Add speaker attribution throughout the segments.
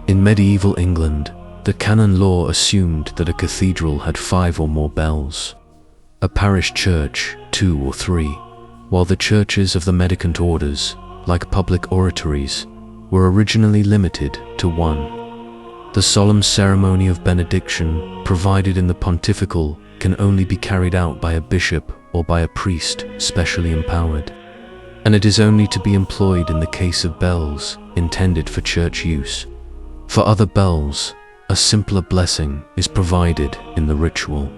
Speaker 1: In medieval England, the canon law assumed that a cathedral had 5 or more bells, a parish church 2 or 3, while the churches of the mendicant orders, like public oratories, were originally limited to 1. The solemn ceremony of benediction provided in the pontifical can only be carried out by a bishop or by a priest specially empowered, and it is only to be employed in the case of bells intended for church use. For other bells, a simpler blessing is provided in the ritual.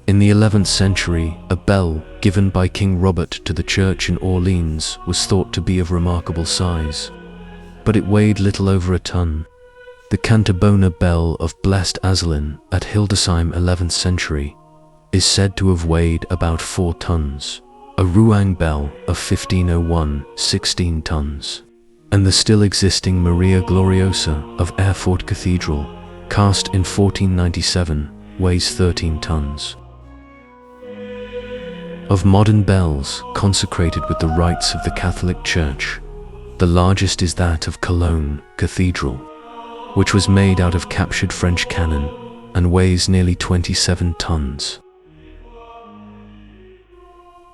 Speaker 1: In the 11th century, a bell given by King Robert to the church in Orleans was thought to be of remarkable size, but it weighed little over a ton. The Cantabona bell of Blessed Azelin at Hildesheim 11th century is said to have weighed about 4 tons, a Rouen bell of 1501 16 tons, and the still existing Maria Gloriosa of Erfurt Cathedral, cast in 1497, weighs 13 tons. Of modern bells consecrated with the rites of the Catholic Church, the largest is that of Cologne Cathedral, which was made out of captured French cannon and weighs nearly 27 tons.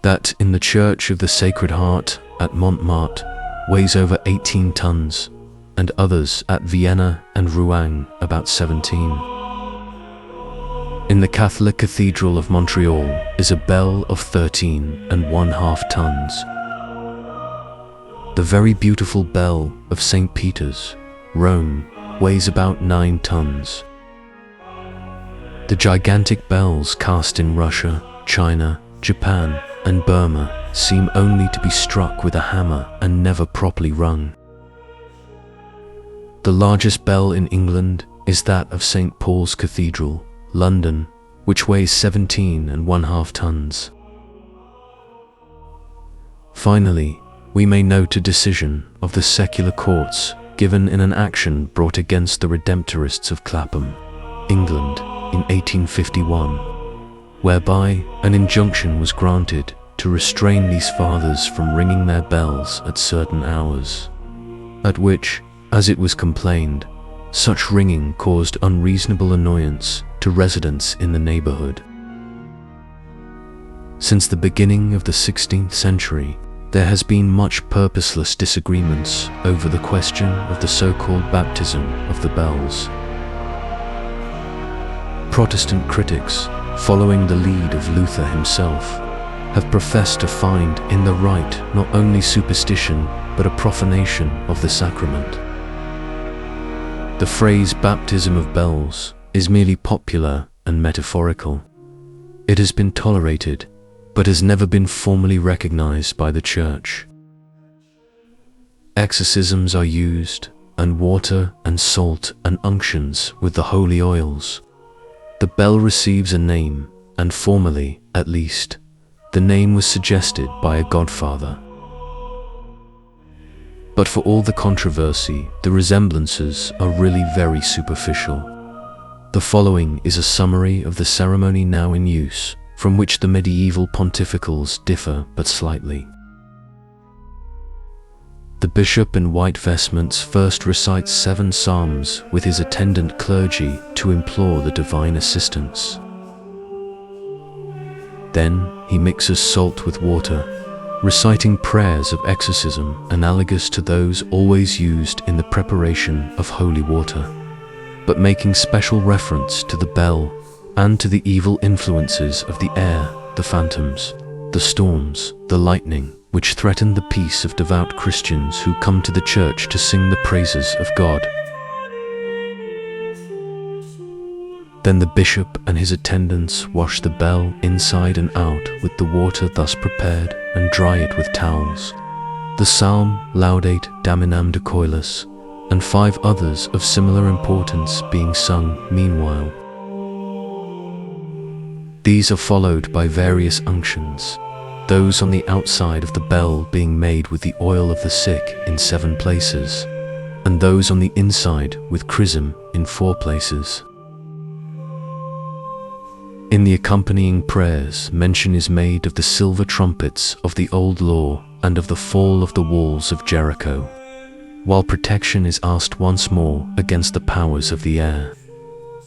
Speaker 1: That in the Church of the Sacred Heart at Montmartre weighs over 18 tons, and others at Vienna and Rouen about 17. In the Catholic Cathedral of Montreal is a bell of 13½ tons. The very beautiful bell of St. Peter's, Rome, weighs about 9 tons. The gigantic bells cast in Russia, China, Japan, and Burma seem only to be struck with a hammer and never properly rung. The largest bell in England is that of St. Paul's Cathedral, London, which weighs 17½ tons. Finally, we may note a decision of the secular courts given in an action brought against the Redemptorists of Clapham, England, in 1851, whereby an injunction was granted to restrain these fathers from ringing their bells at certain hours, at which, as it was complained, such ringing caused unreasonable annoyance to residents in the neighborhood. Since the beginning of the 16th century, there has been much purposeless disagreements over the question of the so-called baptism of the bells. Protestant critics, following the lead of Luther himself, have professed to find in the rite not only superstition but a profanation of the sacrament. The phrase baptism of bells is merely popular and metaphorical. It has been tolerated, but has never been formally recognized by the Church. Exorcisms are used, and water and salt and unctions with the holy oils. The bell receives a name, and formally, at least, the name was suggested by a godfather. But for all the controversy, the resemblances are really very superficial. The following is a summary of the ceremony now in use, from which the medieval pontificals differ but slightly. The bishop in white vestments first recites 7 psalms with his attendant clergy to implore the divine assistance. Then he mixes salt with water, reciting prayers of exorcism analogous to those always used in the preparation of holy water, but making special reference to the bell and to the evil influences of the air, the phantoms, the storms, the lightning, which threaten the peace of devout Christians who come to the church to sing the praises of God. Then the bishop and his attendants wash the bell inside and out with the water thus prepared and dry it with towels. The psalm Laudate Dominam de Coelis and 5 others of similar importance being sung meanwhile. These are followed by various unctions, those on the outside of the bell being made with the oil of the sick in 7 places, and those on the inside with chrism in 4 places. In the accompanying prayers, mention is made of the silver trumpets of the Old Law and of the fall of the walls of Jericho. while protection is asked once more against the powers of the air.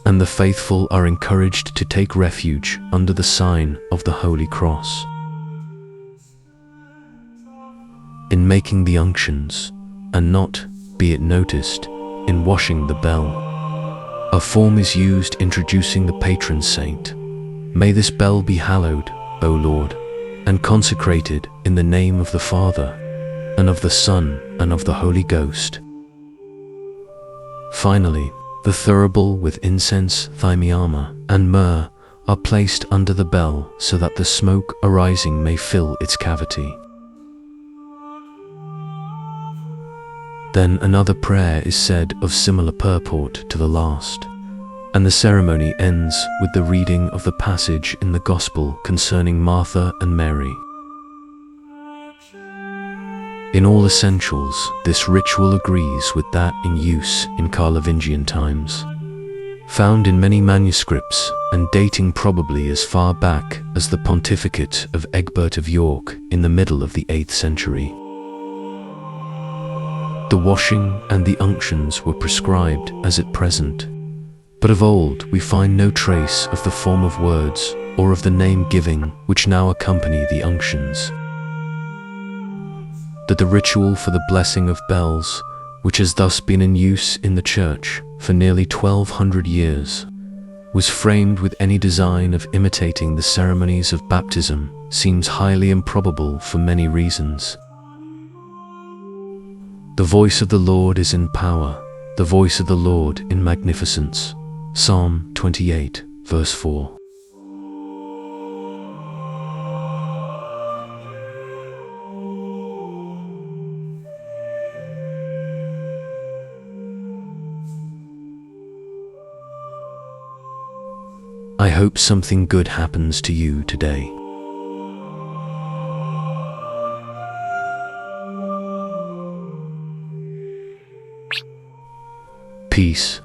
Speaker 1: And the faithful are encouraged to take refuge under the sign of the Holy Cross. In making the unctions, and not, be it noticed, in washing the bell, a form is used introducing the patron saint. May this bell be hallowed, O Lord, and consecrated in the name of the Father, and of the Son, and of the Holy Ghost. Finally, the thurible with incense, thymiama, and myrrh are placed under the bell so that the smoke arising may fill its cavity. Then another prayer is said of similar purport to the last, and the ceremony ends with the reading of the passage in the Gospel concerning Martha and Mary. In all essentials, this ritual agrees with that in use in Carlovingian times, found in many manuscripts and dating probably as far back as the pontificate of Egbert of York in the middle of the 8th century. The washing and the unctions were prescribed as at present, but of old we find no trace of the form of words or of the name-giving which now accompany the unctions. That the ritual for the blessing of bells, which has thus been in use in the Church for nearly 1200 years, was framed with any design of imitating the ceremonies of baptism seems highly improbable for many reasons. The voice of the Lord is in power, the voice of the Lord in magnificence. Psalm 28, verse 4. I hope something good happens to you today. Peace.